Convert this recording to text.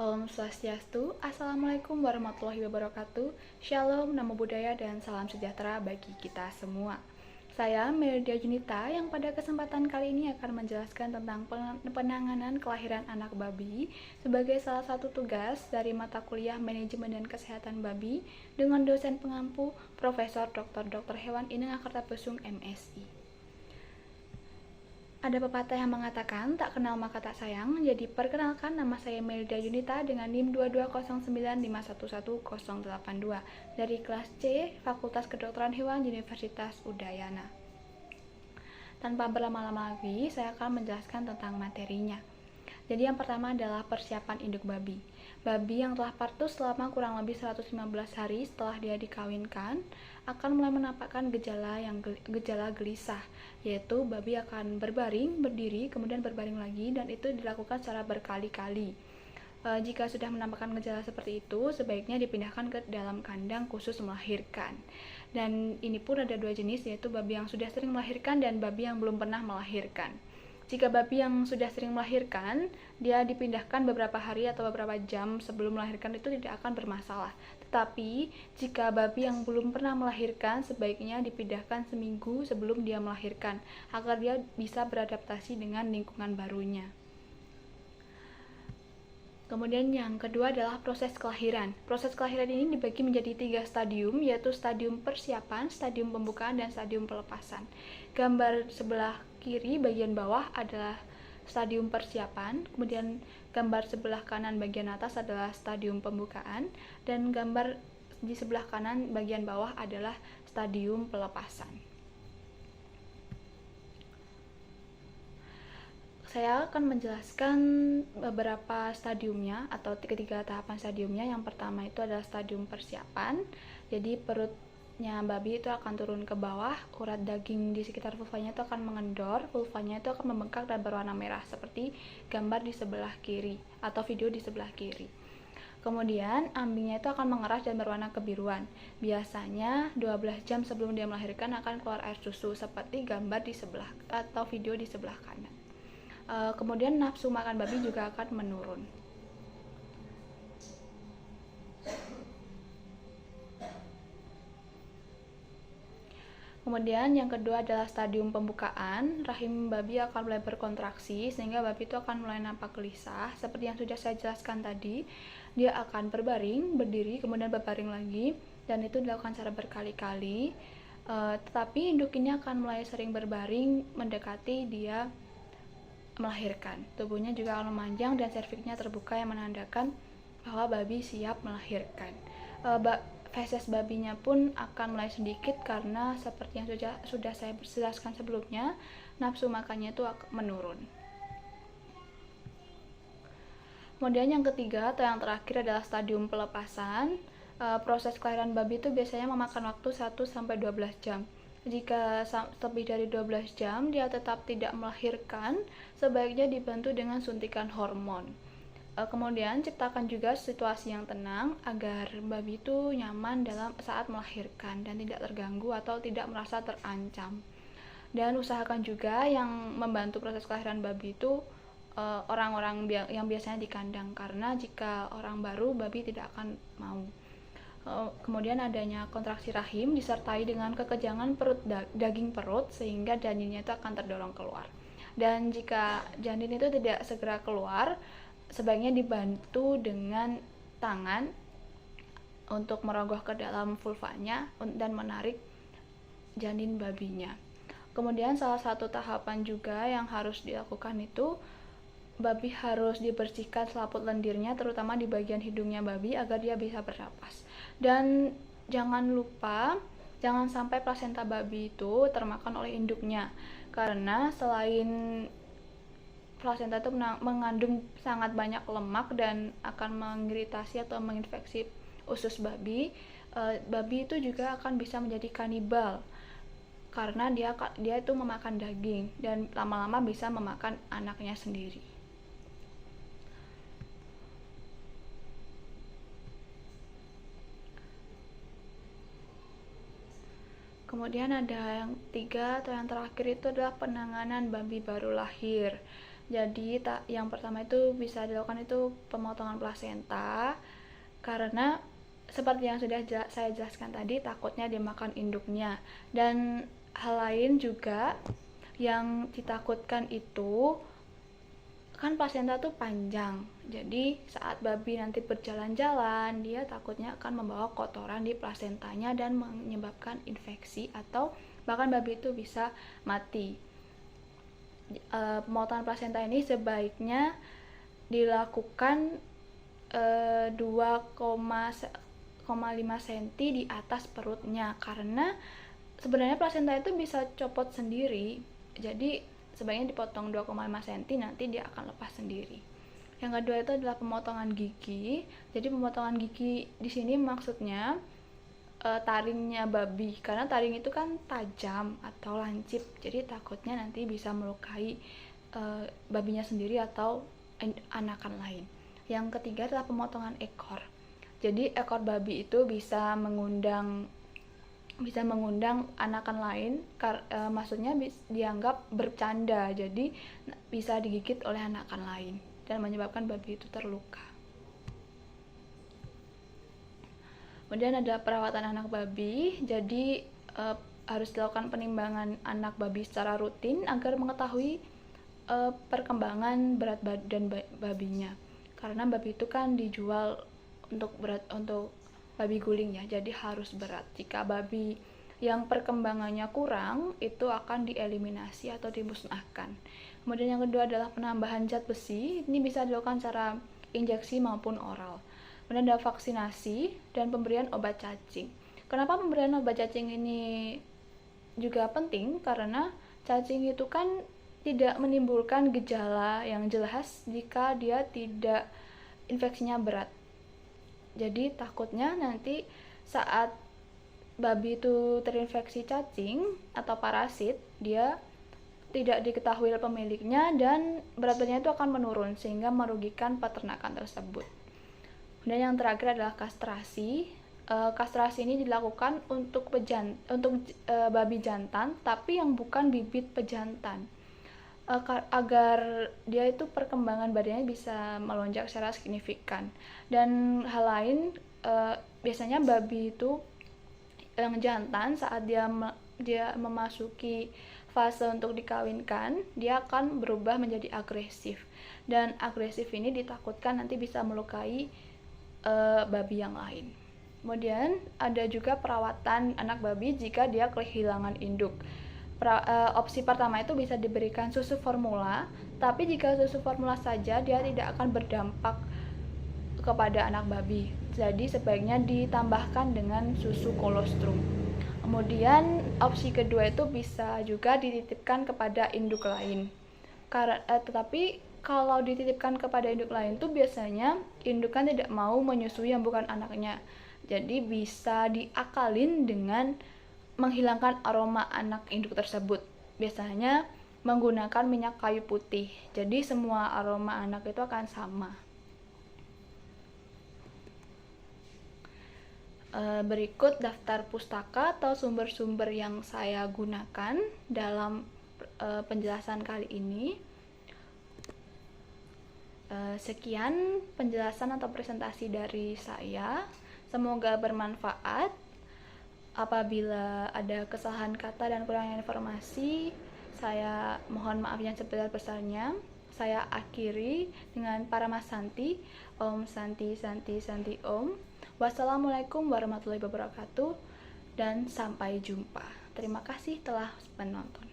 Om Swastiastu, Assalamualaikum warahmatullahi wabarakatuh. Shalom, Namo Buddhaya, dan salam sejahtera bagi kita semua. Saya Melda Junita yang pada kesempatan kali ini akan menjelaskan tentang penanganan kelahiran anak babi sebagai salah satu tugas dari mata kuliah Manajemen dan Kesehatan Babi dengan dosen pengampu Profesor Dr. Hewan Ineng Akertapusung MSI. Ada pepatah yang mengatakan, tak kenal maka tak sayang. Jadi perkenalkan, nama saya Melda Yunita dengan NIM 2209511082 dari kelas C, Fakultas Kedokteran Hewan Universitas Udayana. Tanpa berlama-lama lagi, saya akan menjelaskan tentang materinya. Jadi yang pertama adalah persiapan induk babi. Babi yang telah partus selama kurang lebih 115 hari setelah dia dikawinkan akan mulai menampakkan gejala gelisah, yaitu babi akan berbaring, berdiri, kemudian berbaring lagi, dan itu dilakukan secara berkali-kali. Jika sudah menampakkan gejala seperti itu, sebaiknya dipindahkan ke dalam kandang khusus melahirkan. Dan ini pun ada dua jenis, yaitu babi yang sudah sering melahirkan dan babi yang belum pernah melahirkan. Jika babi yang sudah sering melahirkan, dia dipindahkan beberapa hari atau beberapa jam sebelum melahirkan itu tidak akan bermasalah. Tetapi, jika babi yang belum pernah melahirkan, sebaiknya dipindahkan seminggu sebelum dia melahirkan, agar dia bisa beradaptasi dengan lingkungan barunya. Kemudian yang kedua adalah proses kelahiran. Proses kelahiran ini dibagi menjadi 3 stadium, yaitu stadium persiapan, stadium pembukaan, dan stadium pelepasan. Gambar sebelah kiri bagian bawah adalah stadium persiapan, kemudian gambar sebelah kanan bagian atas adalah stadium pembukaan, dan gambar di sebelah kanan bagian bawah adalah stadium pelepasan. Saya akan menjelaskan beberapa stadiumnya atau ketiga tahapan stadiumnya. Yang pertama itu adalah stadium persiapan. Jadi perutnya babi itu akan turun ke bawah, urat daging di sekitar vulvanya itu akan mengendor, vulvanya itu akan membengkak dan berwarna merah seperti gambar di sebelah kiri atau video di sebelah kiri. Kemudian ambingnya itu akan mengeras dan berwarna kebiruan. Biasanya 12 jam sebelum dia melahirkan akan keluar air susu seperti gambar di sebelah atau video di sebelah kanan. Kemudian nafsu makan babi juga akan menurun. Kemudian yang kedua adalah stadium pembukaan. Rahim babi akan mulai berkontraksi sehingga babi itu akan mulai nampak gelisah. Seperti yang sudah saya jelaskan tadi, dia akan berbaring, berdiri, kemudian berbaring lagi, dan itu dilakukan secara berkali-kali. Tetapi induk ini akan mulai sering berbaring mendekati dia melahirkan. Tubuhnya juga akan memanjang dan serviknya terbuka yang menandakan bahwa babi siap melahirkan. Feses babinya pun akan mulai sedikit karena seperti yang sudah saya jelaskan sebelumnya, nafsu makannya itu menurun. Kemudian yang ketiga atau yang terakhir adalah stadium pelepasan. Proses kelahiran babi itu biasanya memakan waktu 1-12 jam. Jika lebih dari 12 jam dia tetap tidak melahirkan, sebaiknya dibantu dengan suntikan hormon. Kemudian ciptakan juga situasi yang tenang agar babi itu nyaman dalam saat melahirkan dan tidak terganggu atau tidak merasa terancam. Dan usahakan juga yang membantu proses kelahiran babi itu orang-orang yang biasanya di kandang, karena jika orang baru babi tidak akan mau. Kemudian adanya kontraksi rahim disertai dengan kekejangan daging perut sehingga janinnya itu akan terdorong keluar. Dan jika janin itu tidak segera keluar, sebaiknya dibantu dengan tangan untuk merogoh ke dalam vulvanya dan menarik janin babinya. Kemudian salah satu tahapan juga yang harus dilakukan itu babi harus dibersihkan selaput lendirnya, terutama di bagian hidungnya babi agar dia bisa bernapas. Dan jangan sampai plasenta babi itu termakan oleh induknya, karena selain plasenta itu mengandung sangat banyak lemak dan akan mengiritasi atau menginfeksi usus babi. Babi itu juga akan bisa menjadi kanibal karena dia itu memakan daging dan lama-lama bisa memakan anaknya sendiri. Kemudian ada yang tiga atau yang terakhir itu adalah penanganan babi baru lahir. Jadi yang pertama itu bisa dilakukan itu pemotongan plasenta, karena seperti yang sudah saya jelaskan tadi, takutnya dimakan induknya. Dan hal lain juga yang ditakutkan itu kan plasenta tuh panjang, jadi saat babi nanti berjalan-jalan, dia takutnya akan membawa kotoran di plasentanya dan menyebabkan infeksi atau bahkan babi itu bisa mati. Pemotongan plasenta ini sebaiknya dilakukan 2,5 cm di atas perutnya, karena sebenarnya plasenta itu bisa copot sendiri, jadi sebaiknya dipotong 2,5 cm, nanti dia akan lepas sendiri. Yang kedua itu adalah pemotongan gigi. Jadi pemotongan gigi di sini maksudnya taringnya babi, karena taring itu kan tajam atau lancip, jadi takutnya nanti bisa melukai babinya sendiri atau anakan lain. Yang ketiga adalah pemotongan ekor. Jadi ekor babi itu bisa mengundang anakan lain, maksudnya dianggap bercanda, jadi bisa digigit oleh anakan lain dan menyebabkan babi itu terluka. Kemudian ada perawatan anak babi. Jadi harus dilakukan penimbangan anak babi secara rutin agar mengetahui perkembangan berat badan babinya, karena babi itu kan dijual untuk babi guling ya, jadi harus berat. Jika babi yang perkembangannya kurang, itu akan dieliminasi atau dimusnahkan. Kemudian yang kedua adalah penambahan zat besi. Ini bisa dilakukan secara injeksi maupun oral. Kemudian ada vaksinasi dan pemberian obat cacing. Kenapa pemberian obat cacing ini juga penting? Karena cacing itu kan tidak menimbulkan gejala yang jelas jika dia tidak infeksinya berat. Jadi takutnya nanti saat babi itu terinfeksi cacing atau parasit, dia tidak diketahui oleh pemiliknya dan berat badannya itu akan menurun sehingga merugikan peternakan tersebut. Kemudian yang terakhir adalah kastrasi. Kastrasi ini dilakukan untuk babi jantan, tapi yang bukan bibit pejantan, agar dia itu perkembangan badannya bisa melonjak secara signifikan. Dan hal lain, biasanya babi itu yang jantan saat dia memasuki fase untuk dikawinkan, dia akan berubah menjadi agresif, dan agresif ini ditakutkan nanti bisa melukai babi yang lain. Kemudian ada juga perawatan anak babi jika dia kehilangan induk. Opsi pertama itu bisa diberikan susu formula, tapi jika susu formula saja dia tidak akan berdampak kepada anak babi, jadi sebaiknya ditambahkan dengan susu kolostrum. Kemudian opsi kedua itu bisa juga dititipkan kepada induk lain, tetapi kalau dititipkan kepada induk lain tuh biasanya induk kan tidak mau menyusui yang bukan anaknya, jadi bisa diakalin dengan menghilangkan aroma anak induk tersebut. Biasanya menggunakan minyak kayu putih, jadi semua aroma anak itu akan sama. Berikut daftar pustaka atau sumber-sumber yang saya gunakan dalam penjelasan kali ini. Sekian penjelasan atau presentasi dari saya, semoga bermanfaat. Apabila ada kesalahan kata dan kurangnya informasi, saya mohon maaf yang sebesar-besarnya. Saya akhiri dengan Paramasanti, Om Santi Santi Santi Om. Wassalamualaikum warahmatullahi wabarakatuh dan sampai jumpa. Terima kasih telah menonton.